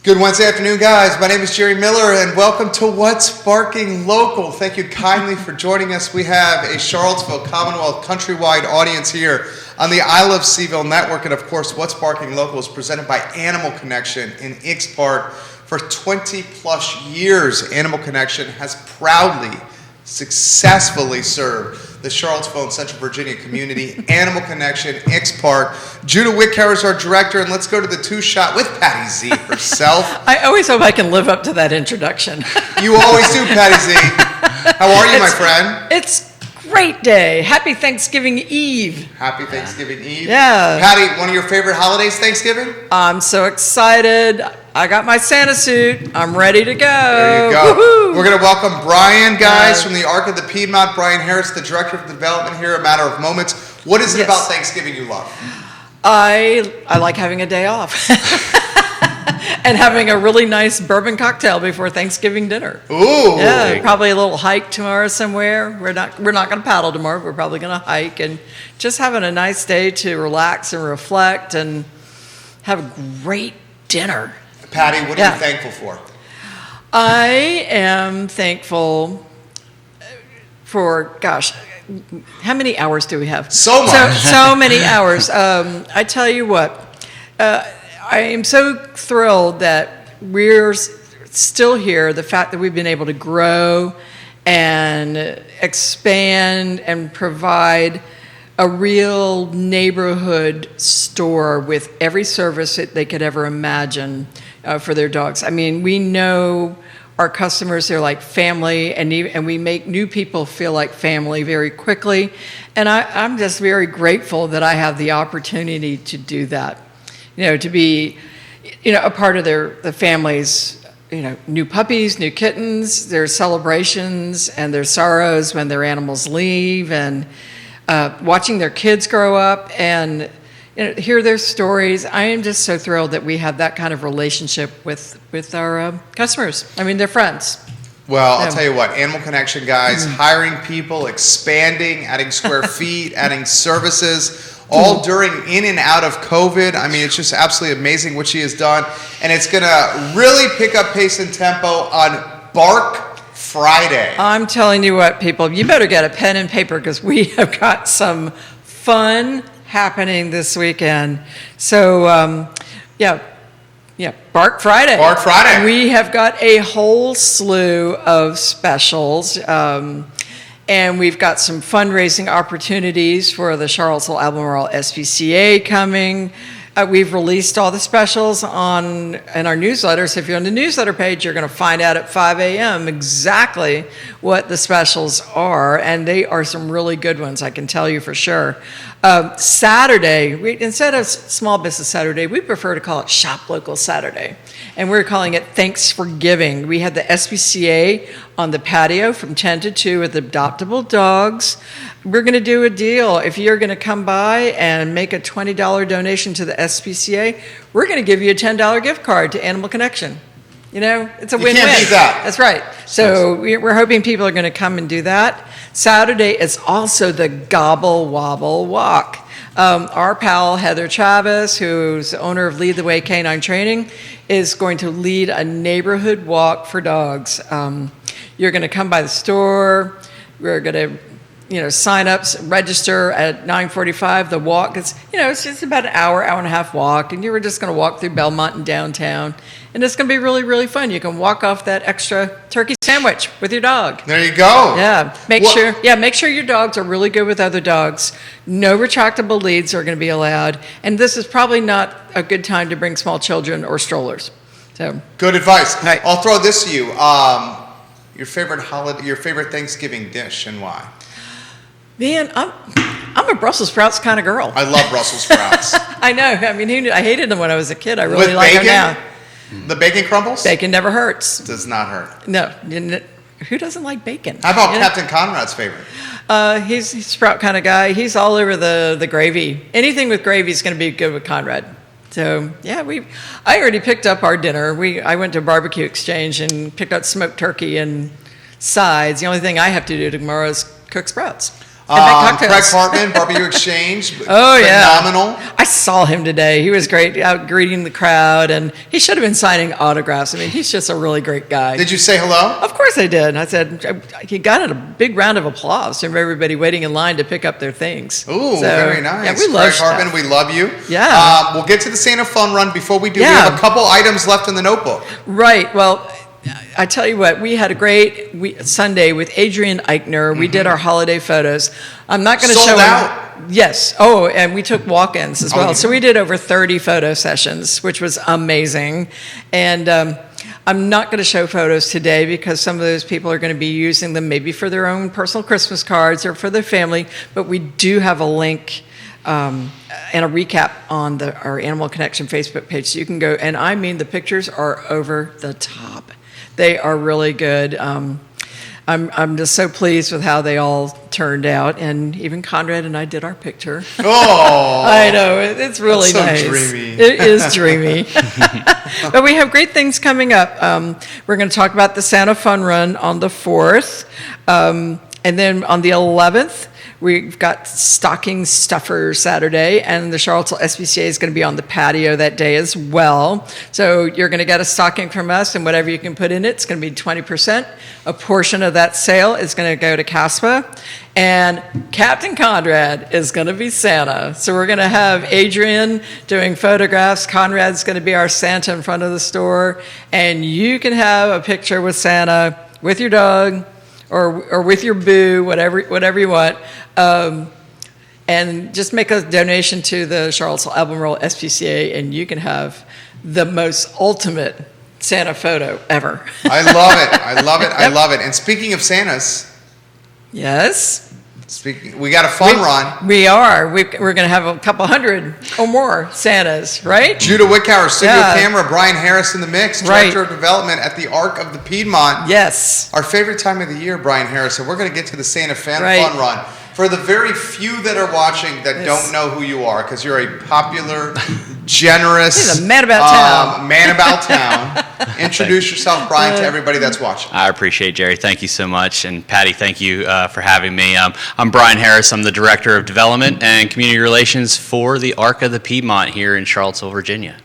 Good Wednesday afternoon, guys. My name is Jerry Miller, and welcome to What's Barking Local. Thank you kindly for joining us. We have a Charlottesville, Commonwealth, countrywide audience here on the I Love CVille Network, and of course, What's Barking Local is presented by Animal Connection in X Park. For 20 plus years, Animal Connection has proudly, successfully served the Charlottesville and Central Virginia community. Animal Connection, X Park. Judah Wickhauer is our director, and let's go to the two-shot with Patty Z herself. I always hope I can live up to that introduction. You always do, Patty Z. How are you, my friend? It's great day. Happy Thanksgiving Eve. Happy Thanksgiving Eve. Yeah. Patty, one of your favorite holidays, Thanksgiving? I'm so excited. I got my Santa suit. I'm ready to go. There you go. Woo-hoo. We're going to welcome Bryan, guys, from the Arc of the Piedmont. Bryan Harris, the Director of Development here, a matter of moments. What is it about Thanksgiving you love? I like having a day off. And having a really nice bourbon cocktail before Thanksgiving dinner. Ooh. Yeah, probably a little hike tomorrow somewhere. We're not going to paddle tomorrow. We're probably going to hike and just having a nice day to relax and reflect and have a great dinner. Patty, what are you thankful for? I am thankful for, gosh, how many hours do we have? So much. So many hours. I tell you what, I am so thrilled that we're still here. The fact that we've been able to grow and expand and provide a real neighborhood store with every service that they could ever imagine for their dogs. I mean, we know our customers, they're like family, and we make new people feel like family very quickly. And I'm just very grateful that I have the opportunity to do that. To be, a part of the family's, new puppies, new kittens, their celebrations and their sorrows when their animals leave, and watching their kids grow up and hear their stories. I am just so thrilled that we have that kind of relationship with our customers. I mean, they're friends. Well, I'll tell you what, Animal Connection, guys, hiring people, expanding, adding square feet, adding services, all during in and out of COVID. I mean, it's just absolutely amazing what she has done. And it's going to really pick up pace and tempo on Bark Friday. I'm telling you what, people, you better get a pen and paper because we have got some fun happening this weekend. So, Bark Friday. Bark Friday. We have got a whole slew of specials. And we've got some fundraising opportunities for the Charlottesville Albemarle SPCA coming. We've released all the specials in our newsletter. So if you're on the newsletter page, you're going to find out at 5 a.m. exactly what the specials are. And they are some really good ones, I can tell you for sure. Saturday, instead of Small Business Saturday, we prefer to call it Shop Local Saturday. And we're calling it Thanks for Giving. We had the SPCA on the patio from 10 to 2 with adoptable dogs. We're going to do a deal. If you're going to come by and make a $20 donation to the SPCA, we're going to give you a $10 gift card to Animal Connection. It's a win-win. You can't beat that. That's right. So we're hoping people are going to come and do that. Saturday is also the Gobble Wobble Walk. Our pal Heather Chavez, who's the owner of Lead the Way Canine Training, is going to lead a neighborhood walk for dogs. You're going to come by the store. We're going to sign up, register at 9:45. The walk is, it's just about an hour and a half walk, and you're just going to walk through Belmont and downtown, and it's going to be really, really fun. You can walk off that extra turkey sandwich with your dog. There you go. Yeah, make sure your dogs are really good with other dogs. No retractable leads are going to be allowed, and this is probably not a good time to bring small children or strollers. So good advice. Right. I'll throw this to you. Your favorite Thanksgiving dish, and why? Man, I'm a Brussels sprouts kind of girl. I love Brussels sprouts. I know. I mean, I hated them when I was a kid. I really With like bacon? them now. The bacon crumbles? Bacon never hurts. Does not hurt. No. Who doesn't like bacon? How about Captain Conrad's favorite? He's a sprout kind of guy. He's all over the gravy. Anything with gravy is going to be good with Conrad. So, I already picked up our dinner. I went to a barbecue exchange and picked up smoked turkey and sides. The only thing I have to do tomorrow is cook sprouts. Craig Hartman, Barbecue Exchange. Oh, phenomenal. Yeah. I saw him today. He was great out greeting the crowd, and he should have been signing autographs. I mean, he's just a really great guy. Did you say hello? Of course I did. I said, he got a big round of applause from everybody waiting in line to pick up their things. Ooh, very nice. Yeah, we love Craig Hartman, we love you. Yeah. We'll get to the Santa Fun Run. Before we do, we have a couple items left in the notebook. Right. Well, I tell you what, we had a great Sunday with Adrian Eichner. We did our holiday photos. I'm not going to show Sold out? Yes. Oh, and we took walk-ins as well. Yeah. So we did over 30 photo sessions, which was amazing. And I'm not going to show photos today because some of those people are going to be using them maybe for their own personal Christmas cards or for their family. But we do have a link and a recap on our Animal Connection Facebook page. So you can go, and I mean, the pictures are over the top. They are really good. I'm just so pleased with how they all turned out, and even Conrad and I did our picture. Oh, I know, it's really that's so nice. Dreamy. It is dreamy. But we have great things coming up. We're going to talk about the Santa Fun Run on the 4th, and then on the 11th. We've got Stocking Stuffer Saturday, and the Charlottesville SPCA is going to be on the patio that day as well. So you're going to get a stocking from us, and whatever you can put in it, it's going to be 20%. A portion of that sale is going to go to CASPA, and Captain Conrad is going to be Santa. So we're going to have Adrian doing photographs. Conrad's going to be our Santa in front of the store, and you can have a picture with Santa, with your dog, or with your boo, whatever you want, and just make a donation to the Charlottesville Albemarle SPCA, and you can have the most ultimate Santa photo ever. I love it. I love it. I love it. And speaking of Santas, yes, we got a fun run. We are. We're going to have a couple hundred or more Santas, right? Judah Wickower, studio camera, Bryan Harris in the mix, director of development at the Arc of the Piedmont. Yes. Our favorite time of the year, Bryan Harris. And we're going to get to the Santa Fun Run. For the very few that are watching that don't know who you are, because you're a popular, generous... He's a man about town. Man about town. Introduce yourself, Bryan, to everybody that's watching. I appreciate it, Jerry. Thank you so much. And Patty, thank you for having me. I'm Bryan Harris. I'm the Director of Development and Community Relations for the Arc of the Piedmont here in Charlottesville, Virginia.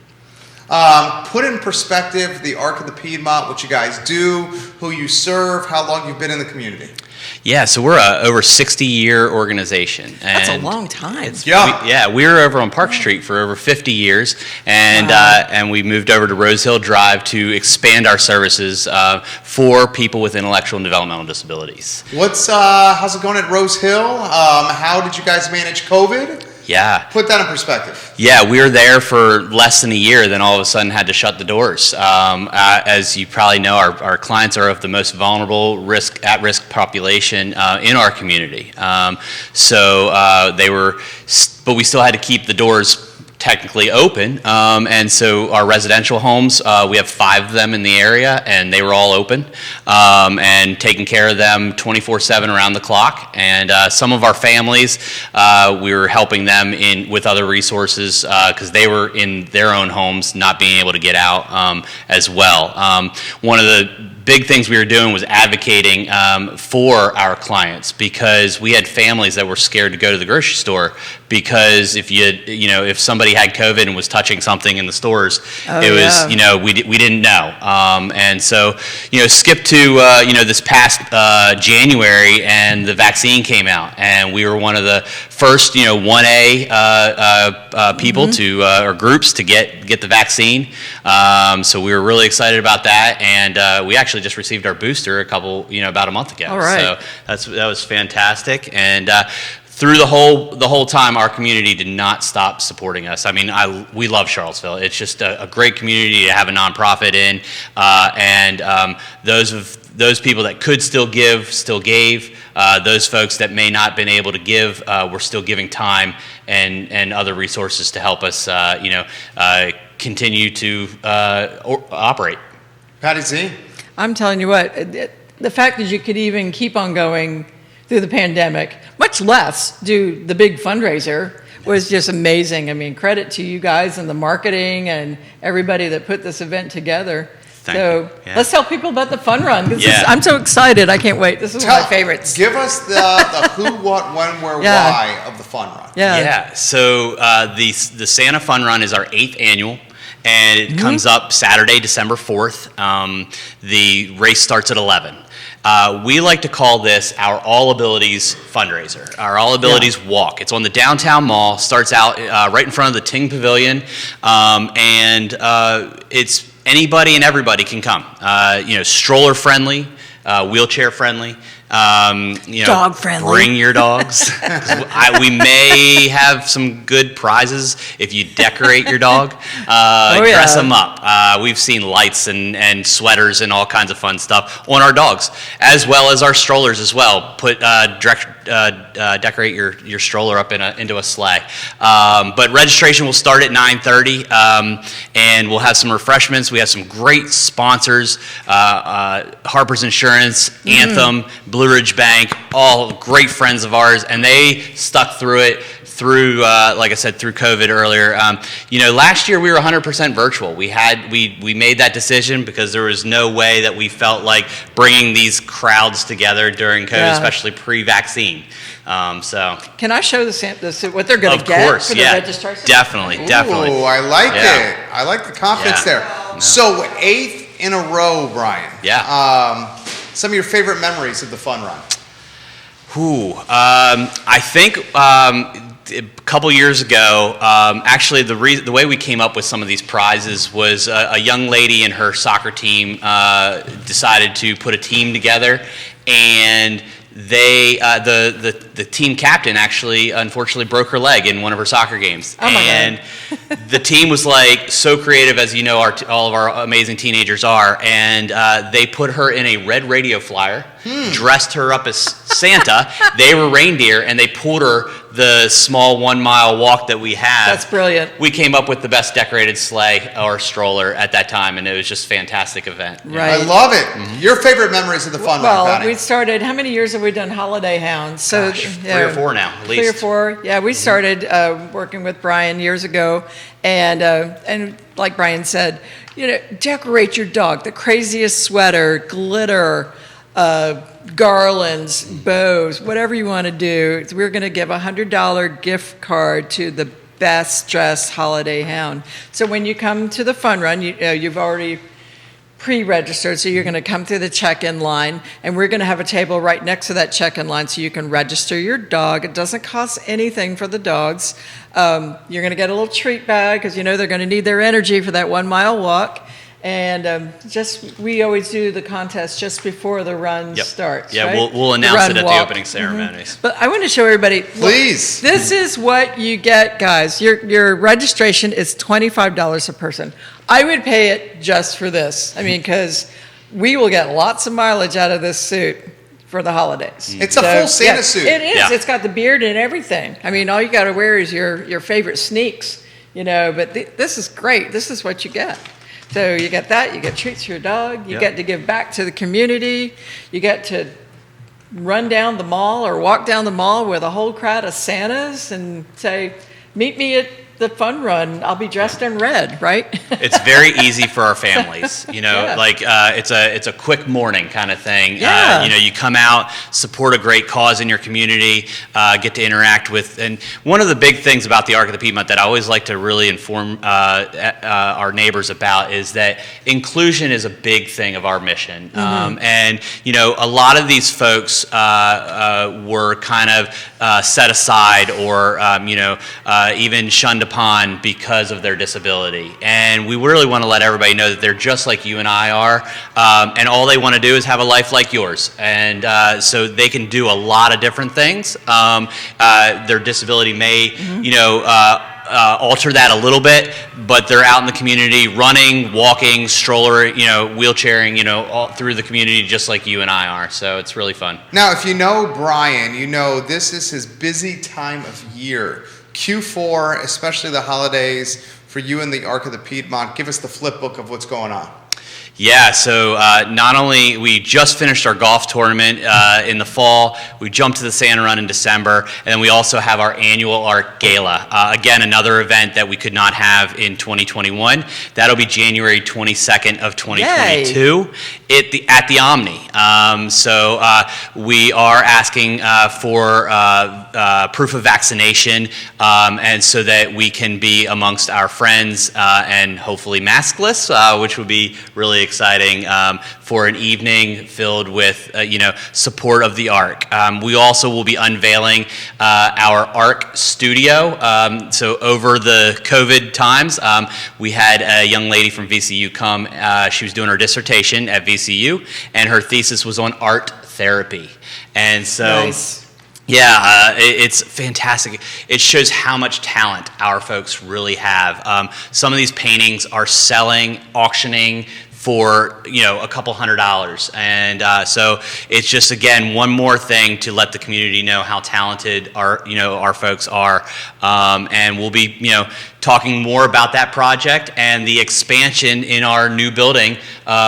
Put in perspective the Arc of the Piedmont, what you guys do, who you serve, how long you've been in the community. Yeah, so we're a over 60-year organization. That's a long time. We were over on Park Street for over 50 years, and we moved over to Rose Hill Drive to expand our services for people with intellectual and developmental disabilities. How's it going at Rose Hill? How did you guys manage COVID? Yeah. Put that in perspective. Yeah, we were there for less than a year, then all of a sudden had to shut the doors. As you probably know, our clients are of the most vulnerable, at-risk population in our community. But we still had to keep the doors technically open, and so our residential homes, we have 5 of them in the area, and they were all open, and taking care of them 24/7 around the clock. And some of our families, we were helping them with other resources because they were in their own homes, not being able to get out as well. One of the big things we were doing was advocating for our clients, because we had families that were scared to go to the grocery store because if somebody had COVID and was touching something in the stores, we didn't know. And so, skip to this past January, and the vaccine came out, and we were one of the first 1A people or groups to get the vaccine. So we were really excited about that, and we actually just received our booster about a month ago. All right. So that was fantastic, and through the whole time, our community did not stop supporting us. I mean, we love Charlottesville. It's just a great community to have a nonprofit in, and those people that could still give still gave. Those folks that may not been able to give were still giving time and other resources to help us, continue to operate. Patty Z. I'm telling you what, the fact that you could even keep on going through the pandemic, much less do the big fundraiser, was just amazing. I mean, credit to you guys and the marketing and everybody that put this event together. Thank So you. Yeah. let's tell people about the fun run. Yeah. I'm so excited. I can't wait. This is one of my favorites. Give us the who, what, when, where, Yeah. why of the fun run. Yeah. So the Santa Fun Run is our 8th annual, and it comes up Saturday, December 4th. The race starts at 11. We like to call this our All Abilities fundraiser, our All Abilities Walk. It's on the downtown mall, starts out right in front of the Ting Pavilion, and it's anybody and everybody can come. Stroller friendly, wheelchair friendly. Dog friendly. Bring your dogs. We may have some good prizes if you decorate your dog. Dress them up. We've seen lights and sweaters and all kinds of fun stuff on our dogs, as well as our strollers as well. Decorate your stroller up into a sleigh. But registration will start at 9:30, and we'll have some refreshments. We have some great sponsors: Harper's Insurance, Anthem, Blue Ridge Bank, all great friends of ours, and they stuck through it. Like I said, through COVID earlier. Last year we were 100% virtual. We made that decision because there was no way that we felt like bringing these crowds together during COVID, especially pre-vaccine. Can I show what they're going to get? Of course, for the registration? Definitely. Ooh, I like it. I like the confidence there. No. So 8th in a row, Bryan. Yeah. Some of your favorite memories of the fun run. I think a couple years ago, actually the way we came up with some of these prizes was a young lady and her soccer team decided to put a team together, and they the team captain actually unfortunately broke her leg in one of her soccer games. Oh my and God. The team was like so creative, as you know, all of our amazing teenagers are, and they put her in a red radio flyer, dressed her up as Santa. They were reindeer, and they pulled her the small 1 mile walk that we have. That's brilliant. We came up with the best decorated sleigh or stroller at that time, and it was just a fantastic event. Right. I love it. Your favorite memories of the fun run, Well, Connie? we started, how many years have we done Holiday Hounds? So, Gosh, 3 or 4 now, at least. 3 or 4. Yeah, we started working with Bryan years ago, and like Bryan said, decorate your dog. The craziest sweater, glitter, garlands, bows, whatever you want to do. We're going to give a $100 gift card to the best dressed holiday hound. So when you come to the fun run, you've already pre-registered, so you're going to come through the check-in line, and we're going to have a table right next to that check-in line so you can register your dog. It doesn't cost anything for the dogs. You're going to get a little treat bag because they're going to need their energy for that 1 mile walk. And we always do the contest just before the run starts. Yeah, right? we'll announce it at walk. the opening ceremonies. But I want to show everybody. Please. Look, this is what you get, guys. Your registration is $25 a person. I would pay it just for this. I mean, because we will get lots of mileage out of this suit for the holidays. It's a full Santa suit. It is. Yeah. It's got the beard and everything. I mean, all you got to wear is your favorite sneaks, But this is great. This is what you get. So you get that, you get treats for your dog, you get to give back to the community, you get to run down the mall or walk down the mall with a whole crowd of Santas and say, meet me at the fun run, I'll be dressed in red, right? It's very easy for our families, it's a quick morning kind of thing. Yeah. You come out, support a great cause in your community, get to interact with, and one of the big things about the Arc of the Piedmont that I always like to really inform our neighbors about is that inclusion is a big thing of our mission. And a lot of these folks were kind of set aside or even shunned upon because of their disability, and we really want to let everybody know that they're just like you and I are, and all they want to do is have a life like yours, and so they can do a lot of different things. Their disability may alter that a little bit, but they're out in the community running, walking, stroller, wheelchairing, all through the community just like you and I are. So it's really fun. Now, if you know Bryan, this is his busy time of year. Q4, especially the holidays, for you and the Arc of the Piedmont. Give us the flip book of what's going on. Yeah, so not only we just finished our golf tournament in the fall, we jumped to the Santa Run in December, and then we also have our annual art gala. Again, another event that we could not have in 2021. That'll be January 22nd of 2022 at the Omni. So we are asking for proof of vaccination, and so that we can be amongst our friends and hopefully maskless, which would be really exciting for an evening filled with support of the ARC. We also will be unveiling our ARC studio. So over the COVID times, we had a young lady from VCU come. She was doing her dissertation at VCU, and her thesis was on art therapy. And so. Nice. Yeah, it's fantastic. It shows how much talent our folks really have. Some of these paintings are selling, auctioning for a couple $100s, and so it's just again one more thing to let the community know how talented our folks are, and we'll be talking more about that project and the expansion in our new building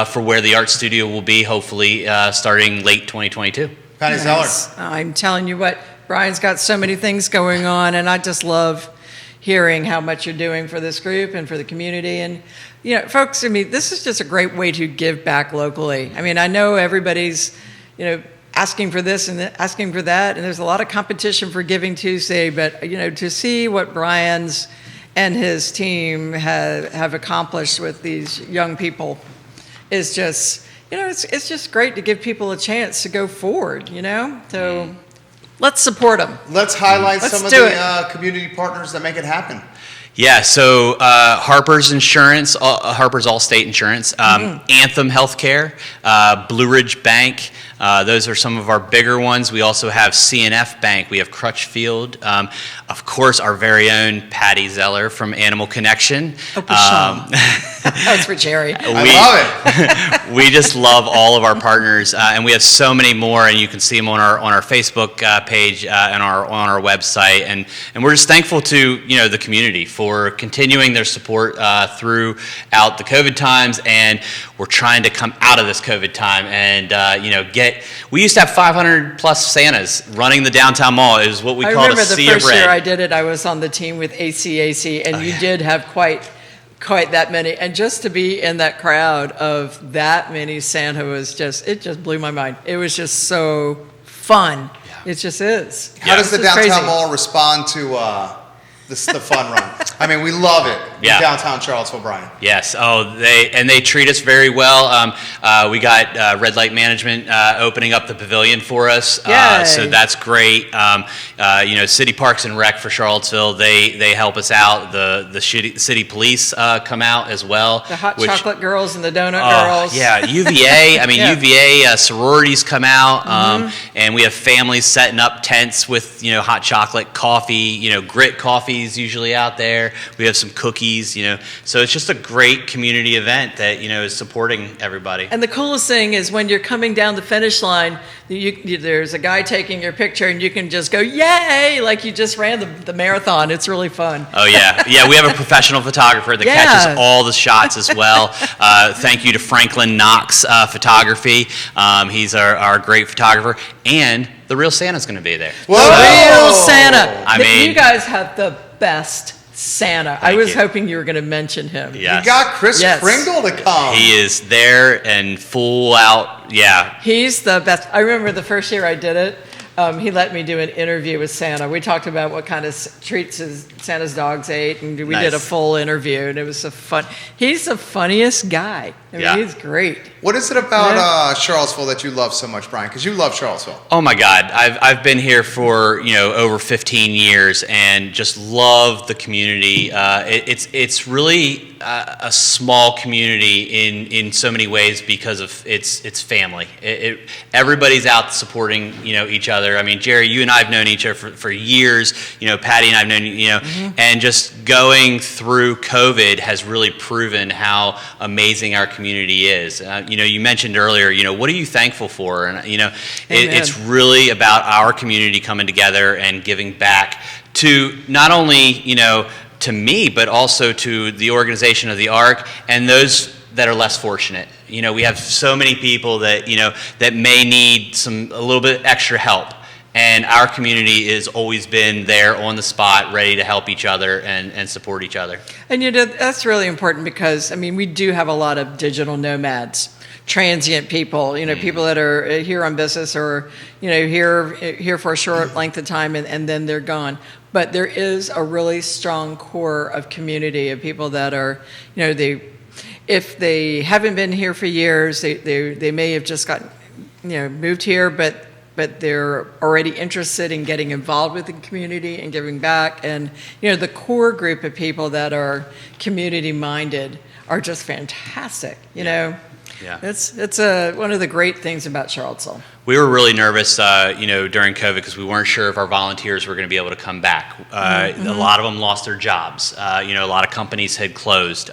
for where the art studio will be, hopefully starting late 2022. Patty Nice. Zeller. I'm telling you what, Brian's got so many things going on, and I just love hearing how much you're doing for this group and for the community. And, folks, I mean, this is just a great way to give back locally. I mean, I know everybody's, asking for this and asking for that, and there's a lot of competition for Giving Tuesday, but, to see what Brian's and his team have accomplished with these young people is just... it's just great to give people a chance to go forward, So let's support them. Let's highlight Let's some of do the community partners that make it happen. Yeah, so Harper's Insurance, Harper's Allstate Insurance, Anthem Healthcare, Blue Ridge Bank. Those are some of our bigger ones. We also have CNF Bank. We have Crutchfield. Of course, our very own Patty Zeller from Animal Connection. That's for Jerry. I love it. We just love all of our partners, and we have so many more. And you can see them on our Facebook page and on our website. And we're just thankful to the community for continuing their support throughout the COVID times. And we're trying to come out of this COVID time and get. We used to have 500 plus Santas running the downtown mall. It was what we called a sea of red. I remember the first year I did it, I was on the team with ACAC, and you did have quite that many. And just to be in that crowd of that many Santa it just blew my mind. It was just so fun. Yeah. It just is. How does the downtown mall respond to the fun run? I mean, we love it in downtown Charlottesville, Bryan. Yes. Oh, they treat us very well. We got Red Light Management opening up the pavilion for us, so that's great. City Parks and Rec for Charlottesville, they help us out. The city police come out as well. The hot chocolate girls and the donut girls. Yeah, UVA. I mean, UVA sororities come out, and we have families setting up tents with hot chocolate, coffee, grit coffees usually out there. We have some cookies, so it's just a great community event that is supporting everybody. And the coolest thing is when you're coming down the finish line, there's a guy taking your picture, and you can just go yay, like you just ran the marathon. It's really fun. Oh yeah, we have a professional photographer that catches all the shots as well. Thank you to Franklin Knox Photography. He's our great photographer, and the real Santa's going to be there. Whoa! The real Santa. I mean, you guys have the best Santa. I was hoping you were going to mention him. Yes. You got Chris Kringle to come. He is there and full out. Yeah. He's the best. I remember the first year I did it. He let me do an interview with Santa. We talked about what kind of treats Santa's dogs ate, and we did a full interview, and it was so fun. He's the funniest guy. I mean, he's great. What is it about Charlottesville that you love so much, Bryan? Because you love Charlottesville. Oh my God, I've been here for over 15 years and just love the community. It's really a small community in so many ways because of its family. Everybody's out supporting each other. I mean, Jerry, you and I have known each other for years. Patty and I've known and just going through COVID has really proven how amazing our community is. You mentioned earlier, what are you thankful for? And it's really about our community coming together and giving back to not only to me, but also to the organization of the ARC and those that are less fortunate. We have so many people that, that may need a little bit extra help. And our community has always been there on the spot, ready to help each other and support each other. And that's really important because, we do have a lot of digital nomads, transient people, people that are here on business or, here for a short length of time and then they're gone. But there is a really strong core of community of people that are, if they haven't been here for years, they may have just gotten, moved here, but they're already interested in getting involved with the community and giving back. And, the core group of people that are community-minded are just fantastic, Yeah. It's one of the great things about Charlottesville. We were really nervous, during COVID because we weren't sure if our volunteers were going to be able to come back. A lot of them lost their jobs. A lot of companies had closed.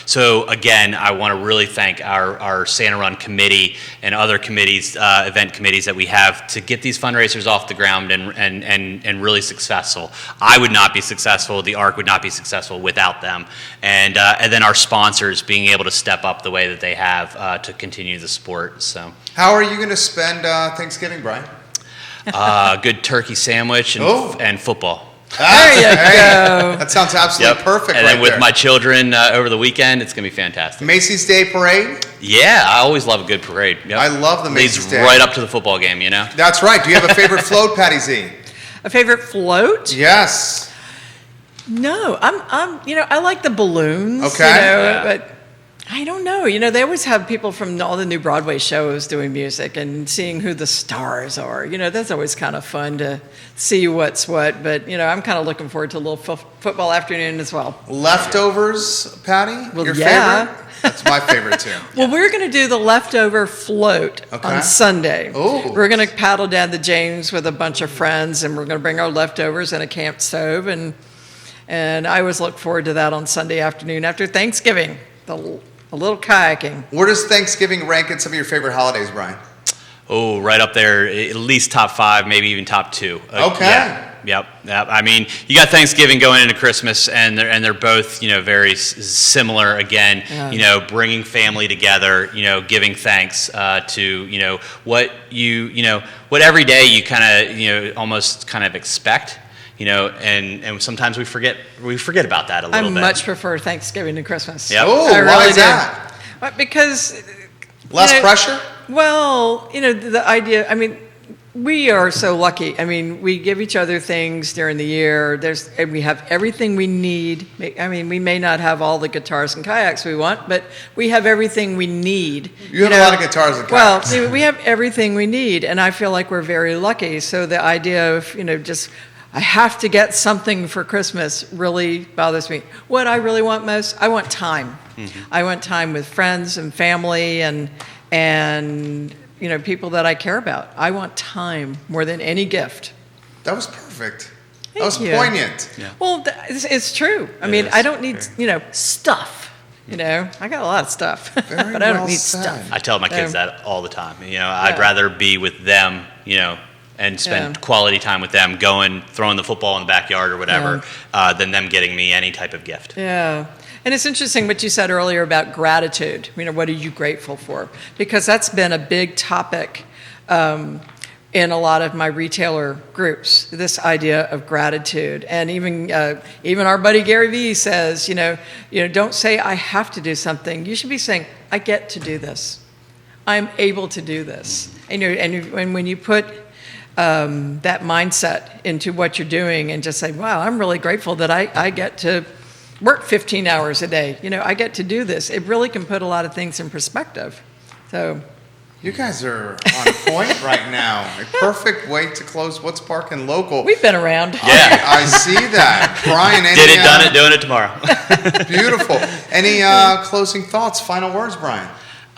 So again, I want to really thank our Santa Run committee and other committees, event committees that we have to get these fundraisers off the ground and really successful. I would not be successful. The ARC would not be successful without them. And then our sponsors being able to step up the way that they have to continue the sport. So. How are you going to spend Thanksgiving, Bryan? Good turkey sandwich and football. There you go. That sounds absolutely perfect. And then with there. my children over the weekend, it's going to be fantastic. Macy's Day Parade? Yeah, I always love a good parade. Yep. I love the Macy's Leads Day. right up to the football game, That's right. Do you have a favorite float, Patty Z? A favorite float? Yes. No, I'm I like the balloons. Okay. But I don't know. They always have people from all the new Broadway shows doing music and seeing who the stars are. That's always kind of fun to see what's what. But, I'm kind of looking forward to a little football afternoon as well. Leftovers, Patty? Well, Your yeah. favorite? That's my favorite, too. Well, we're going to do the leftover float on Sunday. Ooh. We're going to paddle down the James with a bunch of friends, and we're going to bring our leftovers and a camp stove. And I always look forward to that on Sunday afternoon after Thanksgiving. A little kayaking. Where does Thanksgiving rank in some of your favorite holidays, Bryan? Oh, right up there, at least top 5, maybe even top 2. Okay. Yep. You got Thanksgiving going into Christmas, and they're both, very similar. Again, Yeah. Bringing family together, giving thanks to, what what every day you kind of, almost kind of expect. And sometimes we forget about that a little bit. I much prefer Thanksgiving to Christmas. Yep. Oh, I really why is do. that? Because Less pressure? Well, the idea. We are so lucky. We give each other things during the year. And we have everything we need. We may not have all the guitars and kayaks we want, but we have everything we need. You have a lot of guitars and kayaks. Well, we have everything we need, and I feel like we're very lucky. So the idea of just I have to get something for Christmas really bothers me. What I really want most, I want time. Mm-hmm. I want time with friends and family and people that I care about. I want time more than any gift. That was perfect. Thank That was you. poignant. Yeah. Well, it's true. I don't need, stuff. I got a lot of stuff, Very but I don't well need said. stuff. I tell my kids that all the time. I'd rather be with them, and spend quality time with them, throwing the football in the backyard or whatever, than them getting me any type of gift. Yeah. And it's interesting what you said earlier about gratitude. What are you grateful for? Because that's been a big topic in a lot of my retailer groups, this idea of gratitude. And even our buddy Gary Vee says, don't say I have to do something. You should be saying, I get to do this. I'm able to do this. And when you put that mindset into what you're doing and just say, wow, I'm really grateful that I get to work 15 hours a day. I get to do this. It really can put a lot of things in perspective. So You guys are on point right now. A perfect way to close What's Barking Local. we've been around. Yeah. I see that. Bryan, any, Did it, done it, doing it tomorrow. Beautiful. Any closing thoughts, final words, Bryan?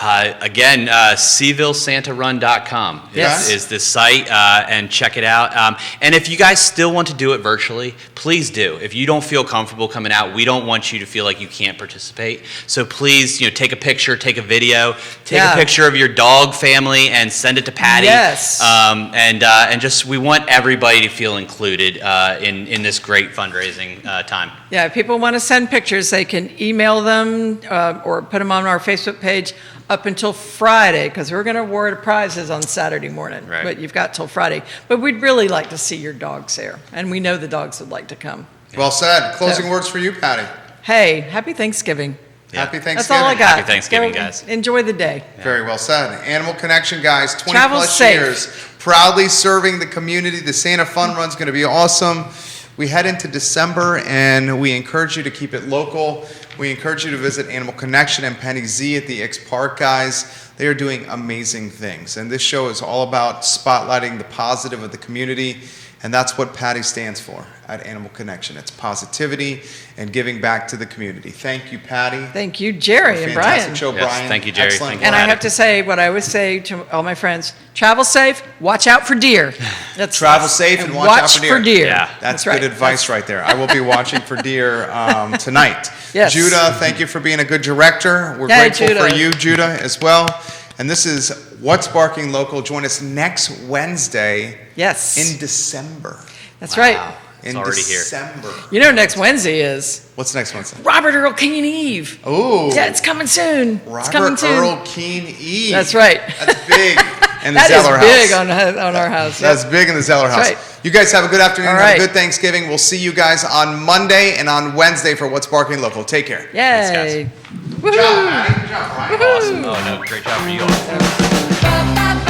Again, CVilleSantaRun.com Yes. is the site, and check it out. And if you guys still want to do it virtually, please do. If you don't feel comfortable coming out, we don't want you to feel like you can't participate. So please, take a picture, take a video, take a picture of your dog family, and send it to Patty. Yes. And just we want everybody to feel included in this great fundraising time. Yeah, if people want to send pictures, they can email them or put them on our Facebook page up until Friday, because we're going to award prizes on Saturday morning. Right. But you've got till Friday. But we'd really like to see your dogs there, and we know the dogs would like to come. Well said. Closing words for you, Patty. Hey, happy Thanksgiving. Yeah. Happy Thanksgiving. That's all I got. Happy Thanksgiving, Go guys. Enjoy the day. Very well said. Animal Connection, guys, 20 Travel plus safe. years, proudly serving the community. The Santa Fun Run's going to be awesome. We head into December, and we encourage you to keep it local. We encourage you to visit Animal Connection and Penny Z at the X Park, guys. They are doing amazing things, and this show is all about spotlighting the positive of the community, and that's what Patty stands for at Animal Connection. It's positivity and giving back to the community. Thank you, Patty. Thank you, Jerry and Fantastic Bryan. show, Yes, Bryan. thank you, Jerry. Excellent Thank you. And I work. have to say what I always say to all my friends: travel safe, watch out for deer. Travel safe and watch out for deer. Yeah. That's right. good advice right there. I will be watching for deer tonight. Yes. Judah, thank you for being a good director. We're Hey, grateful Judah. for you, Judah, as well. And this is What's Barking Local. Join us next Wednesday Yes. in December. That's right. It's In already here. December. You know, next Wednesday is What's next Wednesday? Robert Earl King Eve. Ooh. Yeah, it's coming soon. It's coming Robert soon. Earl Keen Eve. That's right. That's big. In the That is Zeller big house. on our house. That's big in the Zeller house. right. You guys have a good afternoon. All Have right. a good Thanksgiving. We'll see you guys on Monday and on Wednesday for What's Barking Local. Take care. Yay. Thanks, Good job, Patty. Good job, Bryan. Awesome. Oh, no, great job for you all. Ba, ba,